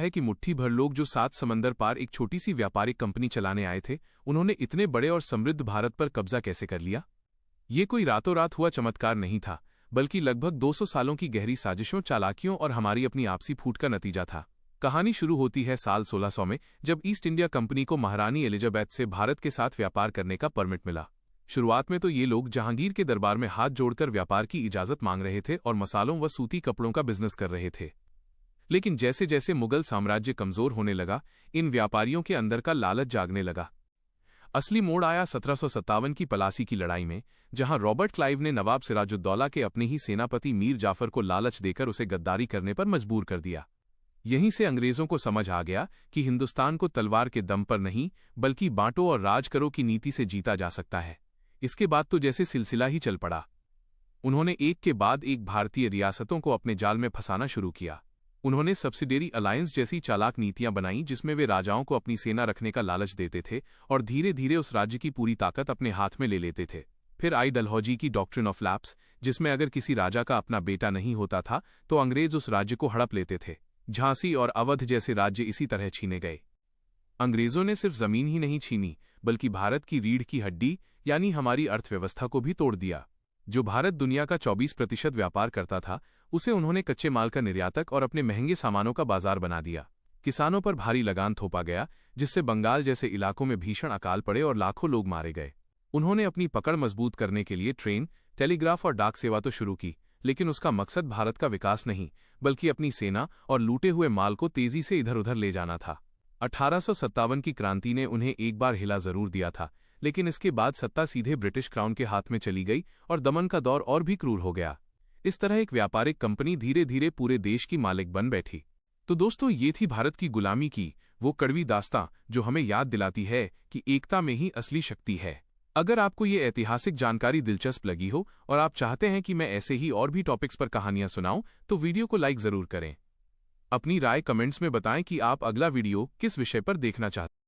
है कि मुट्ठी भर लोग जो 7 समंदर पार एक छोटी सी व्यापारिक कंपनी चलाने आए थे, उन्होंने इतने बड़े और समृद्ध भारत पर कब्जा कैसे कर लिया। ये कोई रातों रात हुआ चमत्कार नहीं था, बल्कि लगभग 200 सालों की गहरी साजिशों, चालाकियों और हमारी अपनी आपसी फूट का नतीजा था। कहानी शुरू होती है साल 1600 में, जब ईस्ट इंडिया कंपनी को महारानी एलिजाबेथ से भारत के साथ व्यापार करने का परमिट मिला। शुरुआत में तो ये लोग जहांगीर के दरबार में हाथ जोड़कर व्यापार की इजाजत मांग रहे थे और मसालों व सूती कपड़ों का बिजनेस कर रहे थे। लेकिन जैसे जैसे मुगल साम्राज्य कमजोर होने लगा, इन व्यापारियों के अंदर का लालच जागने लगा। असली मोड़ आया 1757 की पलासी की लड़ाई में, जहां रॉबर्ट क्लाइव ने नवाब सिराजुद्दौला के अपने ही सेनापति मीर जाफर को लालच देकर उसे गद्दारी करने पर मजबूर कर दिया। यहीं से अंग्रेजों को समझ आ गया कि हिंदुस्तान को तलवार के दम पर नहीं, बल्कि बांटो और राज करो की नीति से जीता जा सकता है। इसके बाद तो जैसे सिलसिला ही चल पड़ा। उन्होंने एक के बाद एक भारतीय रियासतों को अपने जाल में फंसाना शुरू किया। उन्होंने सब्सिडियरी अलायंस जैसी चालाक नीतियां बनाई, जिसमें वे राजाओं को अपनी सेना रखने का लालच देते थे और धीरे धीरे उस राज्य की पूरी ताकत अपने हाथ में ले लेते थे। फिर आई डलहौजी की डॉक्ट्रिन ऑफ लैप्स, जिसमें अगर किसी राजा का अपना बेटा नहीं होता था तो अंग्रेज उस राज्य को हड़प लेते थे। झांसी और अवध जैसे राज्य इसी तरह छीने गए। अंग्रेजों ने सिर्फ जमीन ही नहीं छीनी, बल्कि भारत की रीढ़ की हड्डी यानी हमारी अर्थव्यवस्था को भी तोड़ दिया। जो भारत दुनिया का 24% व्यापार करता था, उसे उन्होंने कच्चे माल का निर्यातक और अपने महंगे सामानों का बाजार बना दिया। किसानों पर भारी लगान थोपा गया, जिससे बंगाल जैसे इलाकों में भीषण अकाल पड़े और लाखों लोग मारे गए। उन्होंने अपनी पकड़ मजबूत करने के लिए ट्रेन, टेलीग्राफ और डाक सेवा तो शुरू की, लेकिन उसका मकसद भारत का विकास नहीं, बल्कि अपनी सेना और लूटे हुए माल को तेजी से इधर उधर ले जाना था। 1857 की क्रांति ने उन्हें एक बार हिला जरूर दिया था, लेकिन इसके बाद सत्ता सीधे ब्रिटिश क्राउन के हाथ में चली गई और दमन का दौर और भी क्रूर हो गया। इस तरह एक व्यापारिक कंपनी धीरे धीरे पूरे देश की मालिक बन बैठी। तो दोस्तों, ये थी भारत की गुलामी की वो कड़वी दास्तां, जो हमें याद दिलाती है कि एकता में ही असली शक्ति है। अगर आपको ये ऐतिहासिक जानकारी दिलचस्प लगी हो और आप चाहते हैं कि मैं ऐसे ही और भी टॉपिक्स पर कहानियां सुनाऊं, तो वीडियो को लाइक जरूर करें। अपनी राय कमेंट्स में बताएं कि आप अगला वीडियो किस विषय पर देखना चाहते हैं।